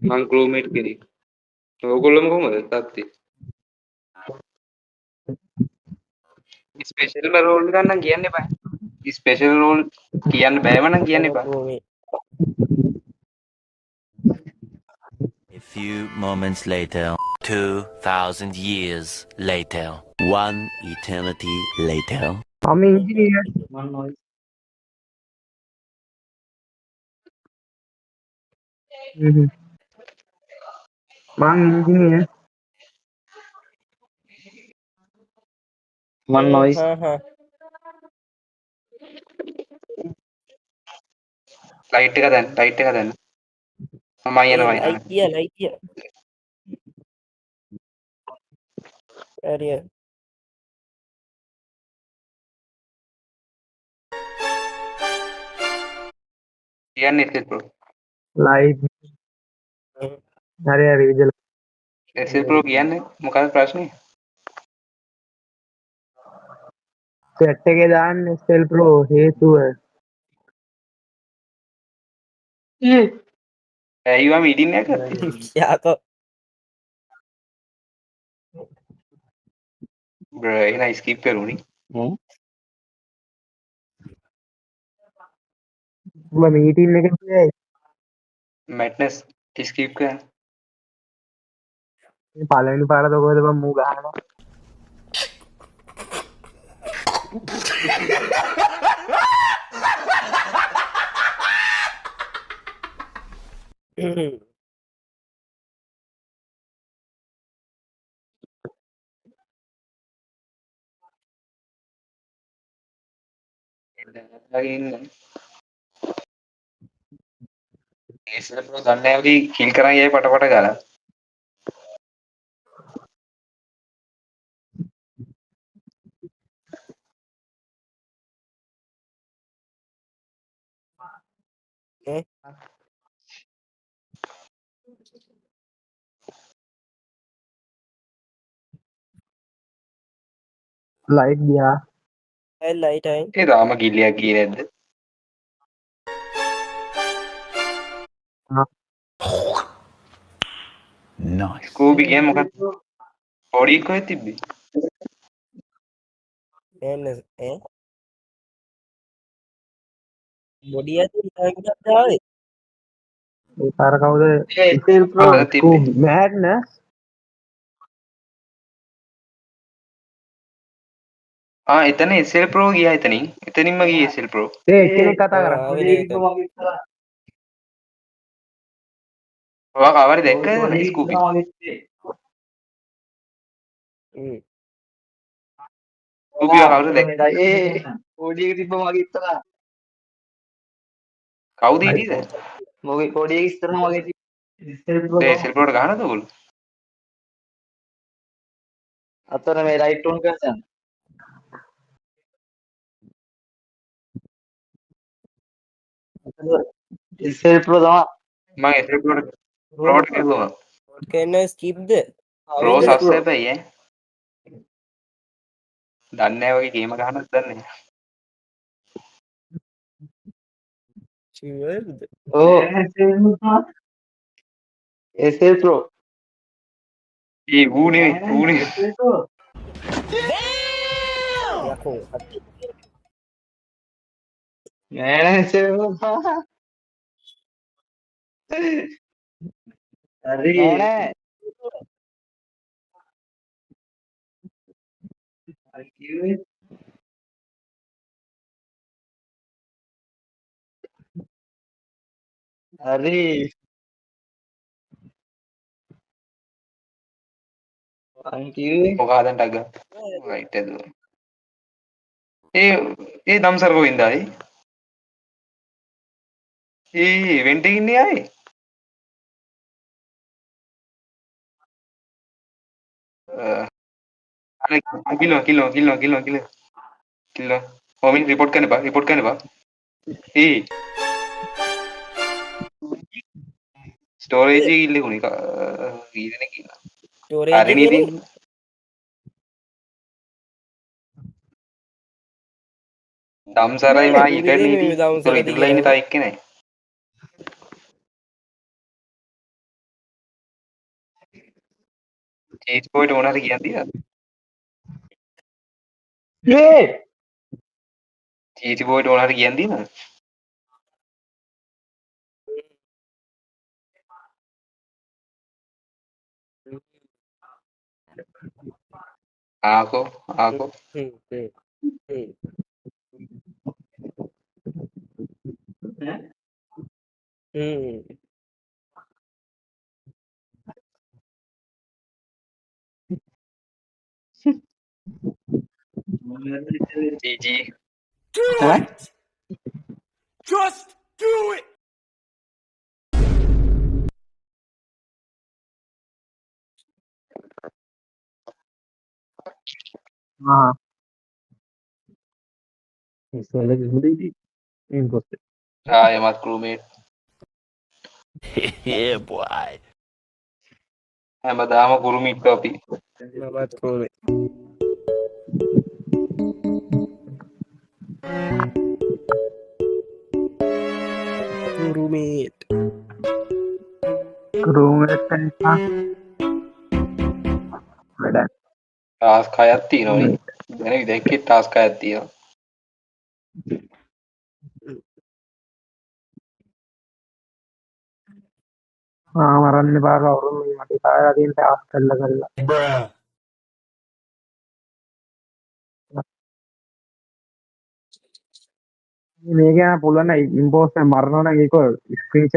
මං ක්‍රූමේට් කෙනෙක්. ඔයගොල්ලෝම කොහමද තාත්තේ? ස්පෙෂල්ම රෝල් එකක් නම් කියන්න එපා. ස්පෙෂල් රෝල් කියන්න බෑව නම් කියන්න එපා. A few moments later, 2,000 years later, one eternity later. I'm engineer. Mm-hmm. I'm engineer. One noise. Light එක දැන් ලයිට් එක දැන්. මම යනවා යනවා. ලයිටිය හරිය කියන්නේ Excel pro. Live. Hurry, hurry. Excel pro කියන්නේ මොකක්ද ප්‍රශ්නේ? Set එකේ දාන්න Excel Pro හේතුව. ඇයි වම ඉඩින් එක කරත්තේ? යාකෝ බ්‍රෝ එහෙනම් ස්කිප් කරුණි. මම meeting එකේ ඉන්නේ. මැඩ්නස් ස්කිප් කරන්න. පළවෙනි පාරද කොහෙද මම මූ ගහනවා. එක්සෙල් ප්‍රෝ දන්නේ නැහැ වගේ කිල් කරන් යයි පටපට ගාලා. ලයිට් ගියා. ලයිටයි ඒ රාම ගිල්ලියක් ගියේ නැද්ද? Nice. ස්කූබි කියන්නේ මොකක්ද? පොඩි කොහෙද තිබ්බේ? බොඩිය ආවේ ඒ පාර කවුද? Excel Pro. අද තිබ්බේ. Madness. එතන එක්සෙල් ප්‍රෝ ගියා එතනින්. එතනින්ම ගියේ එක්සෙල් ප්‍රෝ. ඒ කෙනෙක් කතා කරා. ඔයා කවරේ දැක්කද ස්කූබි? ස්කූබි කවුද දැක්කේ? කොඩි එක තිබ්බ මගේ ඉස්සරහා. කවුද හිටියද? මොකේ කොඩි එක ඉස්සරහා මගේ තිබ්බ. ඒ එක්සෙල් ප්‍රෝට ගහනද ඔයගොල්ලෝ? අතන මේ රයිට් ඔන් කරන්න. Excel Pro තමයි. මම එක්සෙල් ප්‍රෝට කිව්වා. කන්න ස්කිප්ද ප්‍රෝ සස් හැබැයි ඈ. දන්නේ නැහැ වගේ ගේම ගහනත් දන්නේ නැහැ. Oh, Excel Pro. ඒ ඌ නෙවෙයි. යකෝ නෑ නෑ Excel Pro. හරි. නෑ. හරි කිව්වේ. හරි. මං කිව්වේ. මොකක්ද ටග් ගත්තා. රයිට් එක දුන්නා. ඒ දම්සර් ගෝවින්ද ආයි. ඒ ඉවෙන්ට් එකේ ඉන්නේ ආයි. अरे किलो मम्मी रिपोर्ट करने पा ए स्टोरेज ಇಲ್ಲಿ ಉನಿ ಇದನೆ ಕಿಲ್ಲ ස්ටෝරේජ් අරණී එකනේ තියෙන දම්සරයි මායි උදේ එකනේ මේ ඉතින්. දවසට ඒතර ඉතුරුලා ඉන්නේ තව එක්කෙනයි. චීස් බෝයිට මොන හරි කියන්න තියනද? චීස් බෝයිට මොන හරි කියන්න තියනද? ආකෝ ආකෝ ජීජී Just do it! हाँ इस वाले की मुझे थी इनको से ආයමත් ක්‍රූමේට් Yeah, boy. හැමදාම කුරුමිට්ටෝ අපි. මමත් කෝවේ රූමේට් रूम में था बेटा ටාස්ක් හයක් තියෙනවා නේ. දැන් විදෙකේ ටාස්ක් හයක් තියෙනවා. हाँ मरने बार और मटी सारा दिन टास्क कर लगा Bruh. මේක පුළුවන් ඉම්පෝස් මරනවා නම් ඒක ස්ක්‍රීන්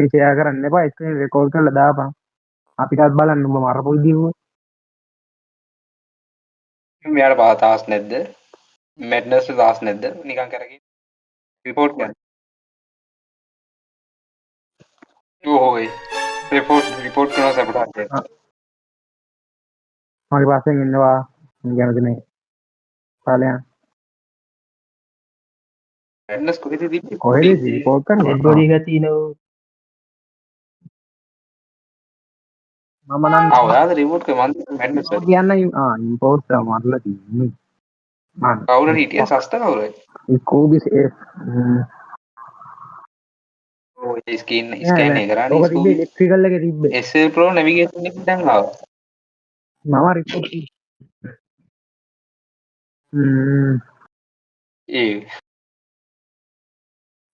ෂෙයා කරන්න එපා ස්ක්‍රීන් රෙකෝඩ් කරලා දාපන් අපිටත් බලන්න උඹ මරපු විදිහම මෙයාට පහ ටාස්ක් නැද්ද? මැඩ්නස් ටාස්ක් නැද්ද? නිකන් කරගෙන රිපෝට් කරන්න. ඕයි රිපෝට් කරනවා සපෝට්. මගේ පාසෙන් ඉන්නවා ගැනද නේ පාලයන් මැඩ්නස් කොහෙද තිබ්බේ? කොහෙද රිපෝට් කරනවා බොඩි ගතිනෝ මම නම් ඔයාද රිපෝට් කරේ මන්ද මැඩ්නස් වල. කියන්න ඉම්පෝස් මරලා තින්නේ මම කවුරු හිටිය සස්ත කවුරුයි? ඉකෝබි ඔය ස්කින් ස්කෑන් එක කරන්නේ ඔක තිබ්බේ ඉලෙක්ට්‍රිකල් එකේ තිබ්බේ SL Pro navigation එක දැන් ආවා. මම රිපෝට් ඒ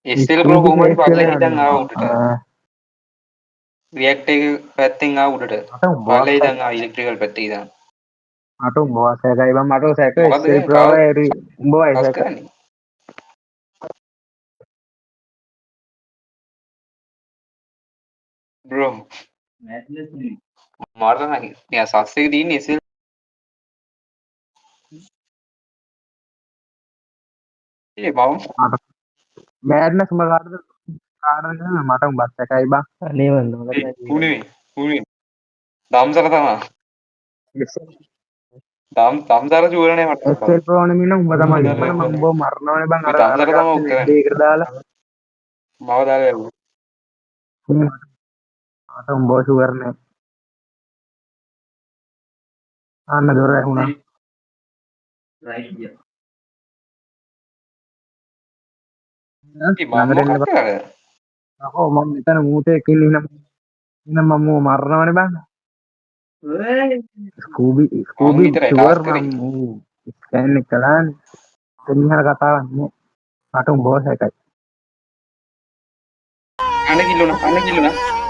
SL Pro කොහොමද බලලා ඉඳන් ආවා උඩට. React එක පැත්තෙන් ආවා උඩට. බලලා ඉඳන් ආවා ඉලෙක්ට්‍රිකල් පැත්තේ ඉඳන්. මට උඹ සැකයි බං මට සැක මොකද SL Pro උඹ ටාස්ක් සැක කරන්නේ? bro මැඩ්නස් නේ මරණ නිකන් සස් එක තියෙන්නේ SL ඒ බවුන් මෑඩ්නස් උඹ කාටද කියලා මට උඹත් සැකයි බං අනේ වන්ද උනේ දම්සර තමයි. දම්සර චූරනේ මට. SL Pro නෙමෙයි උඹ තමයි ඉන්නවනේ මම උඹ මරනවනේ බං අර දම්සර තමයි ඔක් කරන්නේ. දෙයකට දාලා මම දාලා යවුවා. මට උඹ ෂුවර් නේ අන්න දොර ඇහුණා රයිට් ගියා ඉතින් මම මොකක්ද කරන්නේ? අහෝ මම මෙතන මූටේ කිල්ල ඉන්න මම මරනවනේ බං ස්කූබි මම විතරයි ෂුවර් ටාස්ක් කරේ. මම ස්කෑන් එක කළානේ එන්නහර කතාවක් නේ මට උඹ සැකයි අන්න කිල්ලුණා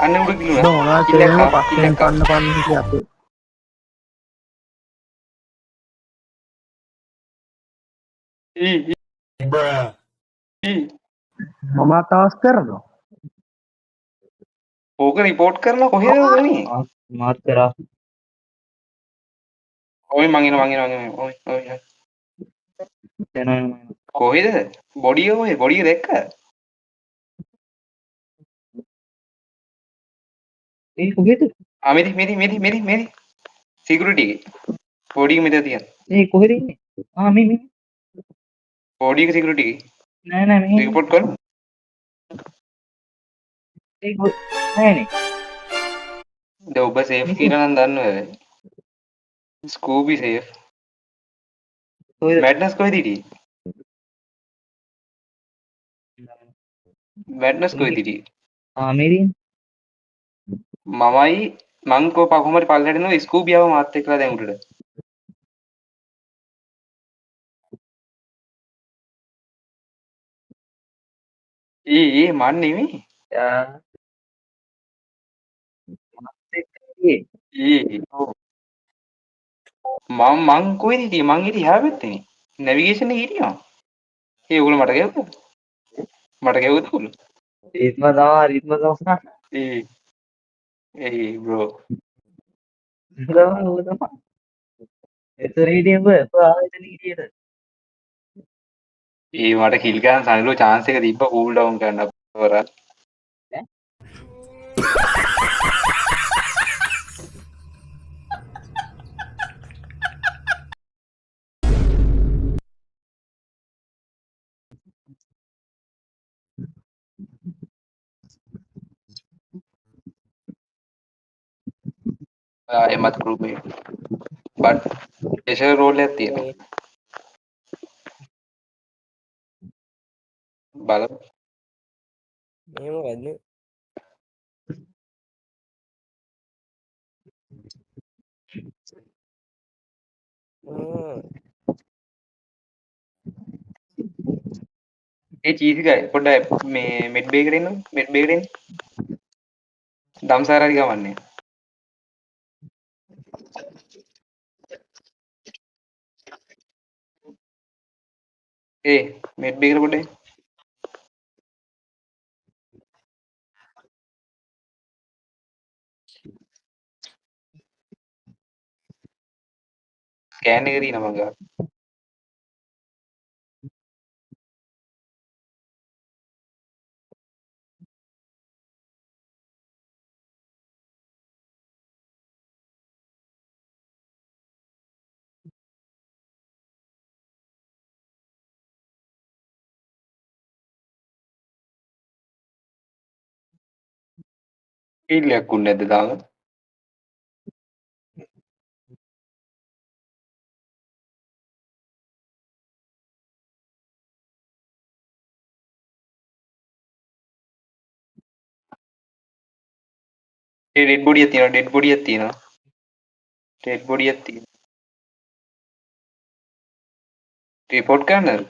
අන්න උඩ කිල්ලුණා. මොනවා තේරෙනව පස්සෙන් කන්න කිය අපේ Bruh. මම තාස් කරනවා ඕක රිපෝට් කරලා කොහෙද ගන්නේ? මාත් කරා ඔය මං එනවා ඔය යනවා කොහෙද? බොඩිය දැක්ක? ඒ කොහෙද මෙරි සිකියුරිටි එකේ බොඩිය මෙතන තියෙන. ඒ කොහෙද ඉන්නේ මේ බොඩිය එක සිකියුරිටි එකේ නෑ මෙහෙ රිපෝට් කරමු. ඒ නෑනේ දැන් ඔබ සේෆ් කියලා නම් දන්නවද? ස්කූබි සේෆ්. කොහෙද මැඩ්නස් කොහෙද හිටියේ? මැඩ්නස් කොහෙද හිටියේ? මේරින් මමයි මං කො කොහොම හරි පල්ලෙහාට එනවා ස්කූබියාව මාත් එක්කලා දැන් උඩට. ඒ මන් නෙමෙයි. ඔව්. මං කොහෙද හිටියේ? මං හිටියේ එහා පැත්තේනේ. නැවිගේෂන් එකේ හිටියා. ඒගොල්ලෝ මට ගැව්වද? මට ගැව්වද ඒගොල්ලෝ? රිත්ම තමා ඒ බ්‍රෝ. එතන හිටියම ආයතන හිටියට ඒ මට කිල් ගන්න සනිලෝ chance එක දීප්පා කූල් ඩවුන් කරන්න අපරා. එමත් group එක. but special role එකක් තියෙනවා. බලමු. මෙහෙම ගන්න. ඒ චීසි ගයි පොඩ්ඩක් මේ මෙඩ් බේකට එන්න මෙඩ් බේකට එන්න. දම්සාර හරි ගමන්නේ. ඒ මෙඩ් බේකට පොඩ්ඩක්. ස්කෑන් එක තියෙනවා මං ගා. කීලයක් උන්නේ නැද්ද තාම? ඒ ඩෙඩ් බොඩියක් තියෙනවා ඩෙඩ් බොඩියක් තියෙනවා. ඩෙඩ් බොඩියක් තියෙනවා. රිපෝට් කරන්නද?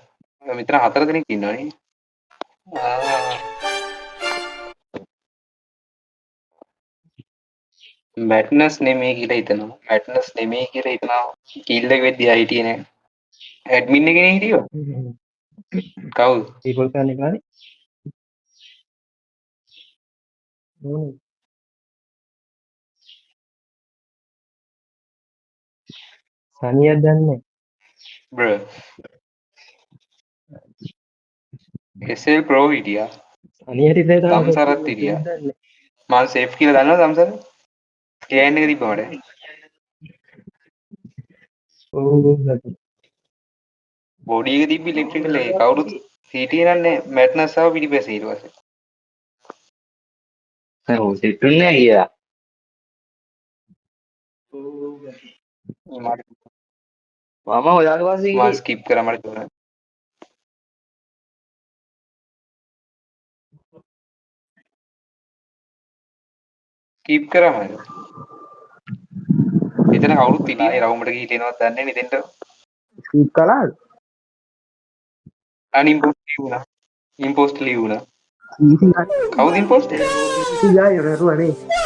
මෙතන 4 දෙනෙක් ඉන්නවනේ. මැඩ්නස් නෙමෙයි කියලා හිතනවා. මැඩ්නස් නෙමෙයි කියලා හිතනවා. කිල් එක වෙද්දී ආ හිටියේ නෑ. ඇඩ්මින් එකනේ හිටියෝ. කවුද? ඒකල් කරන්නේ කානේ සනියක් දන්නේ බ්‍රෝ. SL Pro හිටියා. සනියට ඉතින් දම්සරත් හිටියා. මම සේෆ් කියලා දන්නවද දම්සර? ස්කෑන් එක තිබ්බ මට. බොඩි එක තිබ්බ ඉලෙක්ට්‍රිකල් එක කවුරුත් හිටියේ නෑ මැඩ්නස් ආව පිටිපස්සේ ඊට පස්සේ. ඔව් සිතුන්නේ අයියා මම ඔයාගේ පස්සේ මම ස්කිප් කරා මට තෝරන්න. ස්කිප් කරා මම. එතන කවුරුත් හිටියේ රවුමට ගිහින් එනවත් දන්නේ නෑ එතෙන්ට. ස්කීප් කළාද? අනිම්පෝස්ට් ලියුණා. ඉම්පෝස්ට් ලියුණා. ඊසි කවුද ඉම්පෝස්ට්? ගාය රරුවනේ